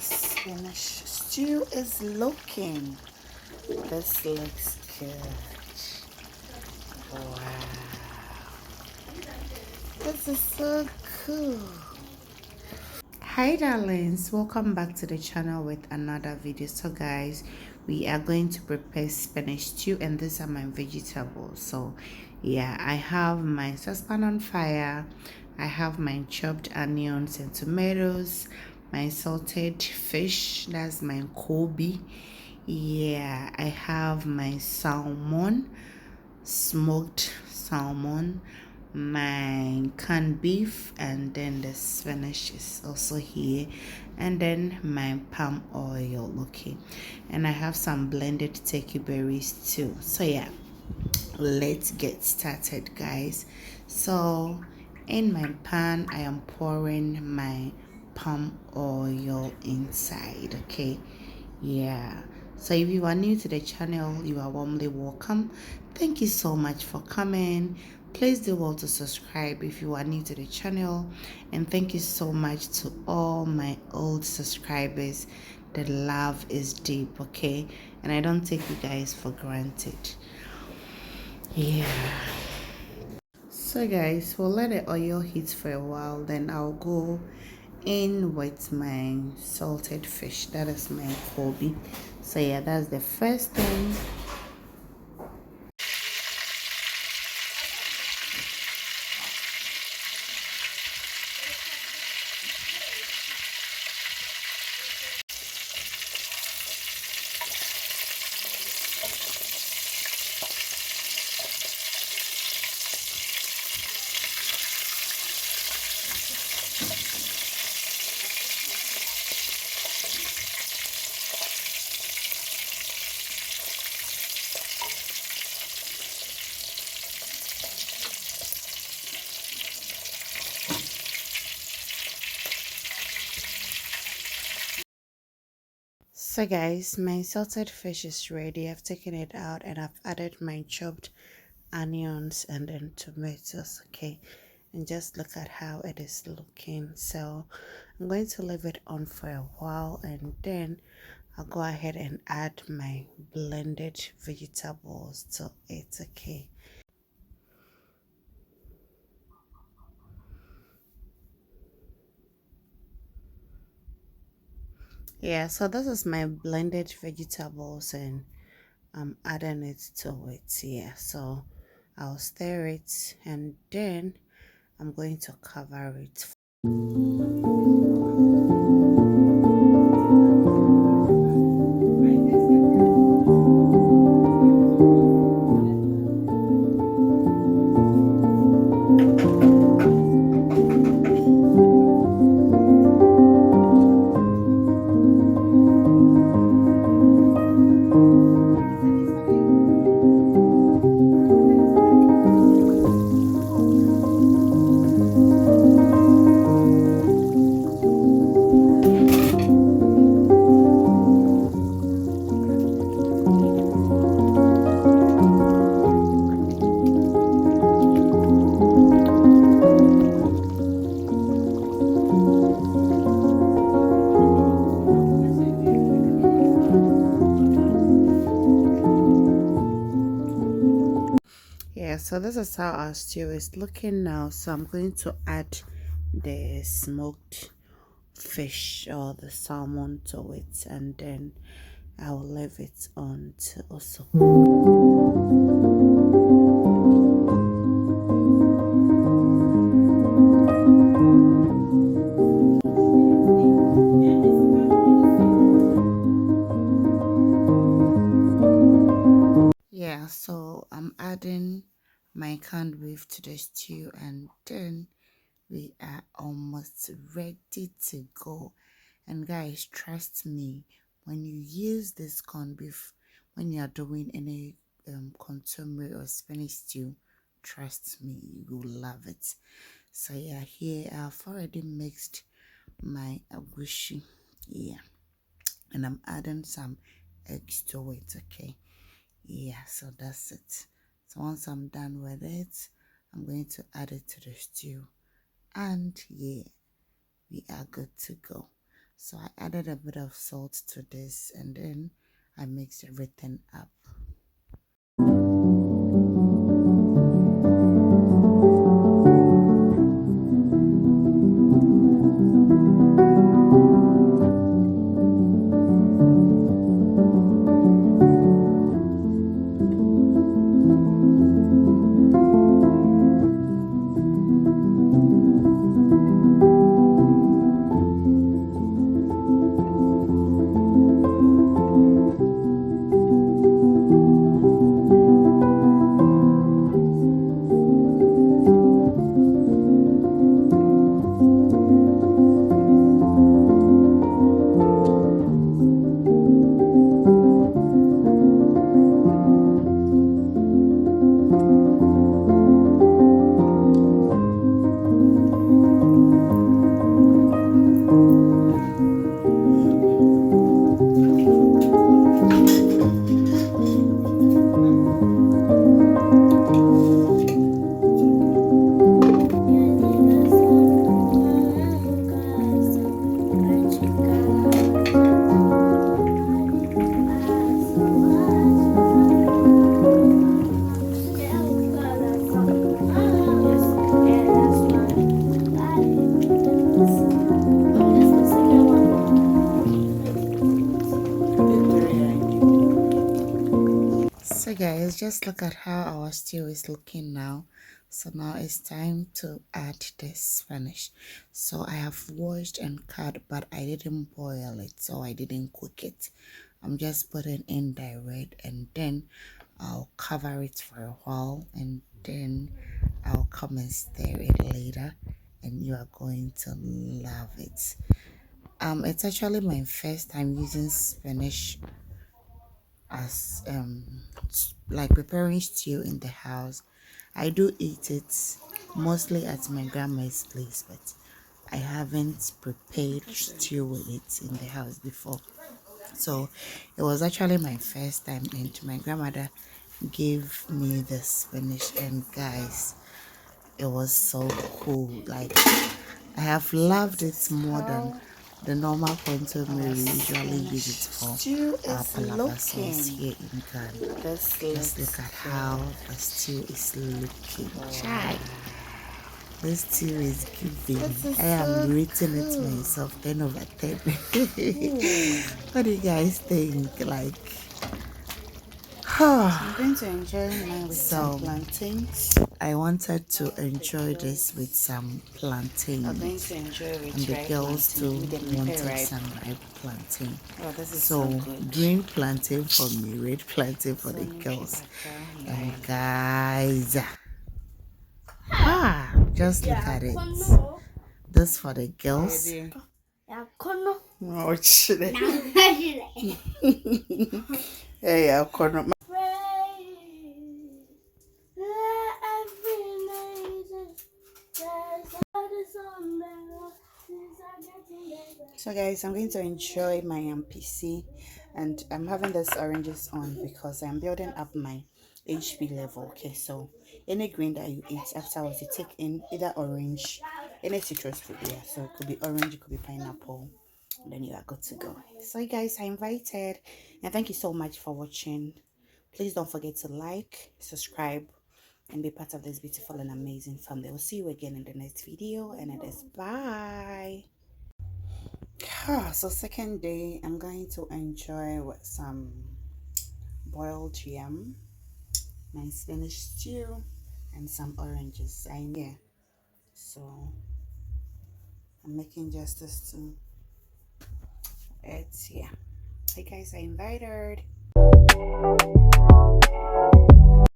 spinach stew is looking. This looks good. Wow. This is so cool. Hi darlings, welcome back to the channel with another video. So guys, we are going to prepare spinach stew and these are my vegetables. So yeah, I have my saucepan on fire. I have my chopped onions and tomatoes, my salted fish, that's my Kobe. Yeah, I have my salmon, smoked salmon, my canned beef, and then the spinach is also here, and then my palm oil. Okay, and I have some blended turkey berries too. So yeah, let's get started guys. So in my pan I am pouring my palm oil inside. Okay, yeah, so if you are new to the channel, you are warmly welcome. Thank you so much for coming. Please do well to subscribe if you are new to the channel, and thank you so much to all my old subscribers. The love is deep. Okay, and I don't take you guys for granted. Yeah, so guys, we'll let the oil heat for a while, then I'll go in with my salted fish. That is my Kobe. So yeah, that's the first thing. So guys, my salted fish is ready. I've taken it out and I've added my chopped onions and then tomatoes. Okay, and just look at how it is looking. So I'm going to leave it on for a while, and then I'll go ahead and add my blended vegetables to it. Okay, yeah, so this is my blended vegetables and I'm adding it to it. Yeah, so I'll stir it and then I'm going to cover it. Yeah, so this is how our stew is looking now. So I'm going to add the smoked fish or the salmon to it, and then I'll leave it on to also. Yeah, so I'm adding my canned beef to the stew, and then we are almost ready to go. And guys, trust me, when you use this corned beef when you are doing any consomme or spinach stew, trust me, you will love it. So yeah, here I've already mixed my agushi. Yeah, and I'm adding some eggs to it. Okay, yeah, so that's it. So once I'm done with it, I'm going to add it to the stew, and yeah, we are good to go. So I added a bit of salt to this and then I mixed everything up. So guys, just look at how our stew is looking now. So now it's time to add the spinach. So I have washed and cut, but I didn't boil it, so I didn't cook it. I'm just putting in direct and then I'll cover it for a while and then I'll come and stir it later and you are going to love it. It's actually my first time using spinach as like preparing stew in the house. I do eat it mostly at my grandma's place, but I haven't prepared stew with it in the house before. So it was actually my first time and my grandmother gave me the spinach and guys, it was so cool. Like I have loved it more than the normal contour we usually use it for our palava sauce here in Ghana. Just look at how the stew is looking. Chai. This stew is giving. I am rating it myself 10 over 10. What do you guys think? Like, I'm going to enjoy mine with some plantains. I wanted to enjoy this with some plantain. I'm going to enjoy it. And the girls too wanted some ripe plantain. Oh, this is so good. Green plantain for me, red plantain for the girls. And guys, just look at it. This for the girls. So guys, I'm going to enjoy my PC and I'm having this oranges on because I'm building up my HP level. Okay, so any green that you eat afterwards, you take in either orange, any citrus fruit, yeah. So it could be orange, it could be pineapple, and then you are good to go. So you guys are invited, and thank you so much for watching. Please don't forget to like, subscribe, and be part of this beautiful and amazing family. We'll see you again in the next video, and it is bye. So second day, I'm going to enjoy with some boiled yam, my spinach stew, and some oranges. So I'm making justice to it. Yeah. Hey guys, I invited.